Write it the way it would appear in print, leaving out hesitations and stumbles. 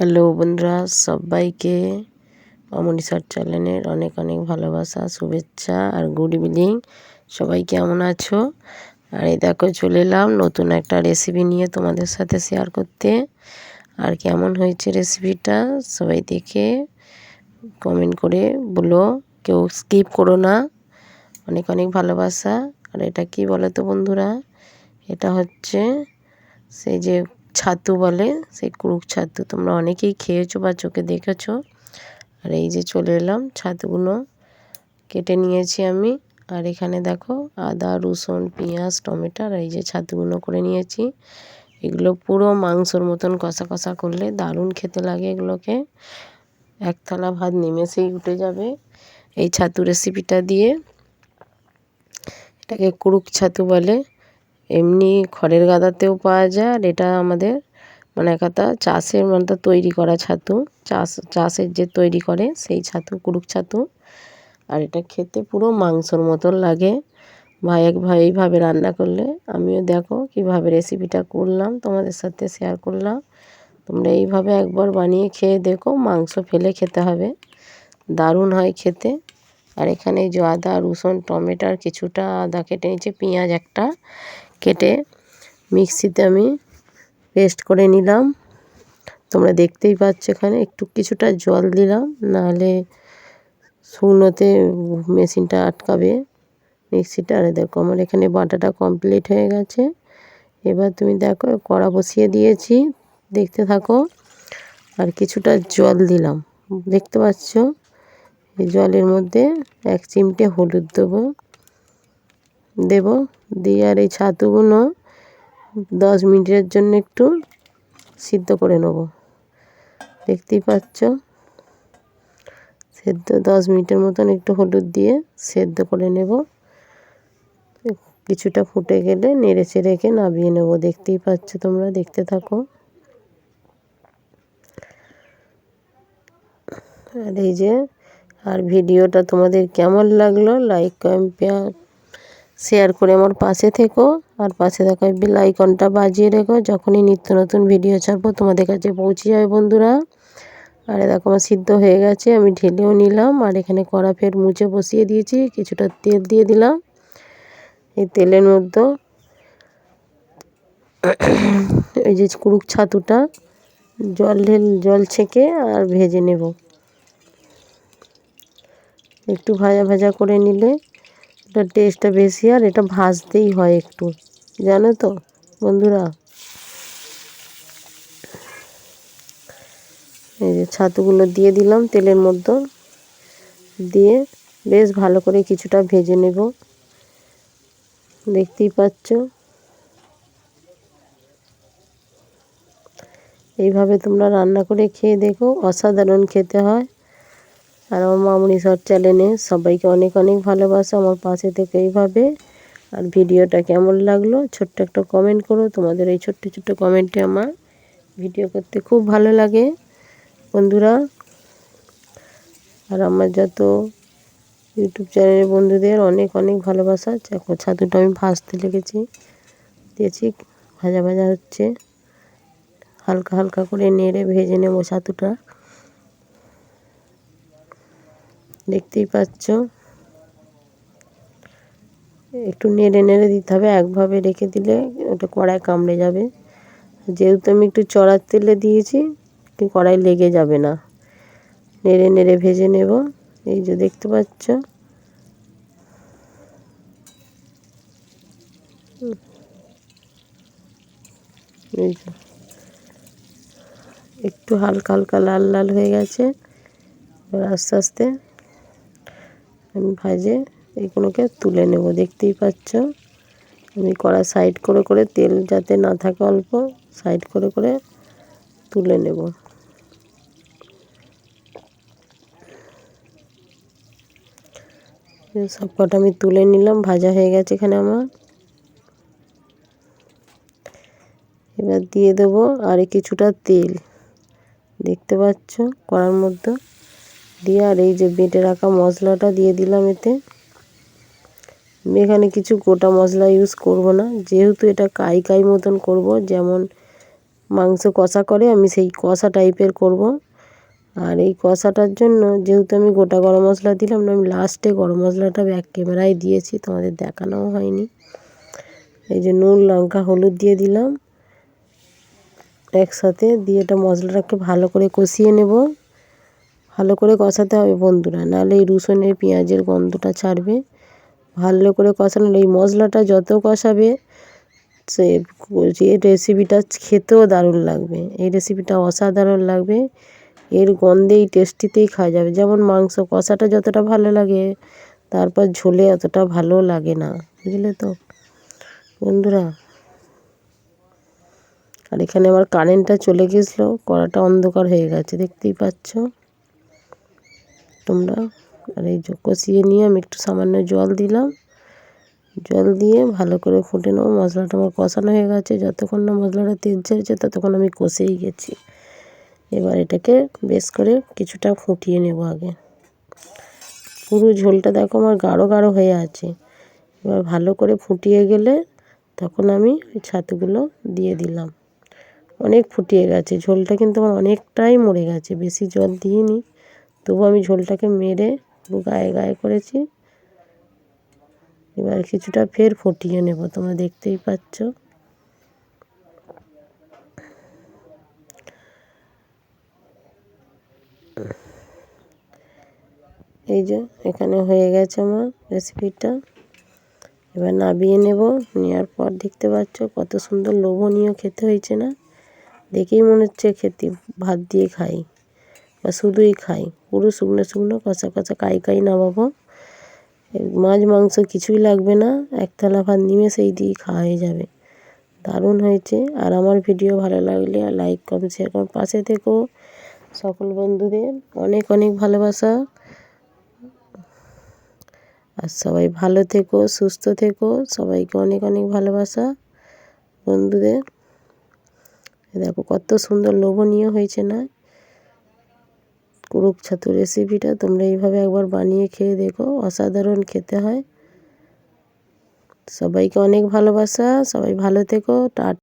Hello বন্ধুরা, সবাইকে অমনিসার চ্যানেলের অনেক অনেক ভালোবাসা, শুভেচ্ছা আর গুড ইভিনিং। সবাই কেমন আছো? আর এই দেখো চলে এলাম নতুন একটা রেসিপি নিয়ে তোমাদের সাথে শেয়ার করতে। আর কেমন হয়েছে রেসিপিটা সবাই দেখে কমেন্ট করে বলো, কেউ স্কিপ করো না। অনেক অনেক ভালোবাসা। আর এটা কি বলো তো বন্ধুরা, এটা হচ্ছে সেই যে ছাতু বলে, সেই কুড়ুক ছাতু। তোমরা অনেকেই খেয়েছো বা চোখে দেখেছো। আর এই যে চলে এলাম, ছাতুগুলো কেটে নিয়েছি আমি। আর এখানে দেখো আদা, রসুন, পেঁয়াজ, টমেটো আর এই যে ছাতুগুলো করে নিয়েছি। এগুলো পুরো মাংসর মতন কষা কষা করলে দারুণ খেতে লাগে। এগুলোকে এক থালা ভাত নিমেষেই উঠে যাবে এই ছাতু রেসিপিটা দিয়ে। এটাকে কুড়ুক ছাতু বলে। এমনি খড়ের গাদাতেও পাওয়া যায়। আর এটা আমাদের মানে কথা চাষের মতো তৈরি করা ছাতু, চাষের যে তৈরি করে সেই ছাতু, কুড়ুক ছাতু। আর এটা খেতে পুরো মাংসর মতন লাগে। এইভাবে রান্না করলে আমিও দেখো কীভাবে রেসিপিটা করলাম, তোমাদের সাথে শেয়ার করলাম। তোমরা এইভাবে একবার বানিয়ে খেয়ে দেখো, মাংস ফেলে খেতে হবে, দারুণ হয় খেতে। আর এখানে যে আদা, রসুন, টমেটো, কিছুটা আদা কেটে নিয়েছি, পেঁয়াজ একটা কেটে মিক্সিতে আমি পেস্ট করে নিলাম। তোমরা দেখতেই পাচ্ছ এখানে একটু কিছুটা জল দিলাম, নাহলে শুকনোতে মেশিনটা আটকাবে মিক্সিটা। আর দেখো আমার এখানে বাটাটা কমপ্লিট হয়ে গেছে। এবার তুমি দেখো কড়া বসিয়ে দিয়েছি, দেখতে থাকো। আর কিছুটা জল দিলাম, দেখতে পাচ্ছ। এই জলের মধ্যে 1 চিমটে হলুদ দেবো দিয়ে আর এই ছাতুগুলো 10 মিনিটের জন্য একটু সিদ্ধ করে নেব। দেখতেই পাচ্ছ সেদ্ধ 10 মিনিটের মতন একটু হলুদ দিয়ে সেদ্ধ করে নেব। কিছুটা ফুটে গেলে নেড়ে চেড়ে রেখে নামিয়ে নেব। দেখতেই পাচ্ছ তোমরা, দেখতে থাকো। আর এই যে, আর ভিডিওটা তোমাদের কেমন লাগলো লাইক, কমেন্ট, শেয়ার করে আমার পাশে থেকো। আর পাশে থাকা বেল আইকনটা বাজিয়ে রেখো, যখনই নিত্য নতুন ভিডিও ছাড়বো তোমাদের কাছে পৌঁছে যাবে বন্ধুরা। আর দেখো আমার সিদ্ধ হয়ে গেছে, আমি ঢেলেও নিলাম। আর এখানে কড়া ফের মুছে বসিয়ে দিয়েছি, কিছুটা তেল দিয়ে দিলাম। এই তেলের মধ্যে এই যে কুড়ুক ছাতুটা জল ছেঁকে আর ভেজে নেব। একটু ভাজা ভাজা করে নিলে এটা টেস্টটা বেশি। আর এটা ভাজতেই হয় একটু, জানো তো বন্ধুরা। এই যে ছাতুগুলো দিয়ে দিলাম তেলের মধ্যে, দিয়ে বেশ ভালো করে কিছুটা ভেজে নেব। দেখতেই পাচ্ছ এইভাবে তোমরা রান্না করে খেয়ে দেখো, অসাধারণ খেতে হয়। আর আমার মামনি শর্ট চ্যানেলে সবাইকে অনেক অনেক ভালোবাসা, আমার পাশে থেকে এইভাবে। আর ভিডিওটা কেমন লাগলো ছোট্ট একটা কমেন্ট করো। তোমাদের এই ছোট্ট ছোট্ট কমেন্টে আমার ভিডিও করতে খুব ভালো লাগে বন্ধুরা। আর আমার যত ইউটিউব চ্যানেলের বন্ধুদের অনেক অনেক ভালোবাসা। দেখো ছাতুটা আমি ভাজতে দিয়েছি, ভাজা ভাজা হচ্ছে। হালকা হালকা করে নেড়ে ভেজে নেব ছাতুটা, দেখতেই পাচ্ছ। একটু নেড়ে নেড়ে দিতে হবে, একভাবে রেখে দিলে ওটা কড়ায় কামড়ে যাবে। যেহেতু আমি একটু চড়ার তেলে দিয়েছি, কড়াই লেগে যাবে না। নেড়ে নেড়ে ভেজে নেব। এই যে দেখতে পাচ্ছ, এই যে একটু হালকা হালকা লাল লাল হয়ে গেছে। এবার আস্তে আস্তে আমি ভাজে এইগুলোকে তুলে নেব। দেখতেই পাচ্ছ আমি কড়া সাইড করে করে, তেল যাতে না থাকে অল্প, সাইড করে করে তুলে নেব। সব কটা আমি তুলে নিলাম, ভাজা হয়ে গেছে এখানে আমার। এবার দিয়ে দেবো আর কিছুটা তেল, দেখতে পাচ্ছ কড়ার মধ্যে দিয়ে। আর এই যে বেটে রাখা মশলাটা দিয়ে দিলাম এতে। আমি এখানে কিছু গোটা মশলা ইউজ করব না, যেহেতু এটা কাই কাই মতন করব, যেমন মাংস কষা করে আমি সেই কষা টাইপের করব। আর এই কষাটার জন্য যেহেতু আমি গোটা গরম মশলা দিলাম না, আমি লাস্টে গরম মশলাটা ব্যাক ক্যামেরায় দিয়েছি, তোমাদের দেখানোও হয়নি। এই যে নুন, লঙ্কা, হলুদ দিয়ে দিলাম একসাথে, দিয়ে এটা মশলাটাকে ভালো করে কষিয়ে নেব। ভালো করে কষাতে হবে বন্ধুরা, নাহলে এই রসুনের পেঁয়াজের গন্ধটা ছাড়বে। ভালো করে কষানো, এই মশলাটা যত কষাবে সে রেসিপিটা খেতেও দারুণ লাগবে। এই রেসিপিটা অসাধারণ লাগবে, এর গন্ধেই টেস্টিতেই খাওয়া যাবে। যেমন মাংস কষাটা যতটা ভালো লাগে, তারপর ঝোলে অতটা ভালো লাগে না, বুঝলে তো বন্ধুরা। আর এখানে আমার কারেন্টটা চলে গেছিলো, কড়াটা অন্ধকার হয়ে গেছে, দেখতেই পাচ্ছ তোমরা। আর এই কষিয়ে নিয়ে আমি একটু সামান্য জল দিলাম, জল দিয়ে ভালো করে ফুটে নেবো। মশলাটা আমার কষানো হয়ে গেছে, যতক্ষণ না মশলাটা তেল ছেড়েছে ততক্ষণ আমি কষেই গেছি। এবার এটাকে বেশ করে কিছুটা ফুটিয়ে নেব আগে। পুরো ঝোলটা দেখো আমার গাঢ় গাঢ় হয়ে আছে। এবার ভালো করে ফুটিয়ে গেলে তখন আমি ওই ছাতুগুলো দিয়ে দিলাম। অনেক ফুটিয়ে গেছে ঝোলটা, কিন্তু আমার অনেকটাই মরে গেছে, বেশি জল দিইনি, তবু আমি ঝোলটাকে মেরে পুরো গায়ে গায়ে করেছি। এবার কিছুটা ফের ফুটিয়ে নেব, তোমরা দেখতেই পাচ্ছ। এই যে এখানে হয়ে গেছে আমার রেসিপিটা। এবার নামিয়ে নেব। নেওয়ার পর দেখতে পাচ্ছ কত সুন্দর লোভনীয় খেতে হয়েছে না? দেখেই মনে হচ্ছে খেতে ভাত দিয়ে খাই বা শুধুই খাই। পুরো শুকনো শুকনো কষা কষা কাই কাই নামাবো। মাছ মাংস কিছুই লাগবে না, এক থালা ভাত নিমেষেই দিয়ে খাওয়া হয়ে যাবে। দারুণ হয়েছে। আর আমার ভিডিও ভালো লাগলে লাইক কমেন্ট শেয়ার করুন, পাশে থেকো। সকল বন্ধুদের অনেক অনেক ভালোবাসা। আর সবাই ভালো থেকো, সুস্থ থেকো, সবাইকে অনেক অনেক ভালোবাসা বন্ধুদের। দেখো কত সুন্দর লোভনীয় হয়েছে না কুড়ুক ছাতু রেসিপিটা। তোমরা এইভাবে একবার বানিয়ে খেয়ে দেখো, অসাধারণ খেতে হয়। সবাইকে অনেক ভালোবাসা, সবাই ভালো থেকো, টাটা।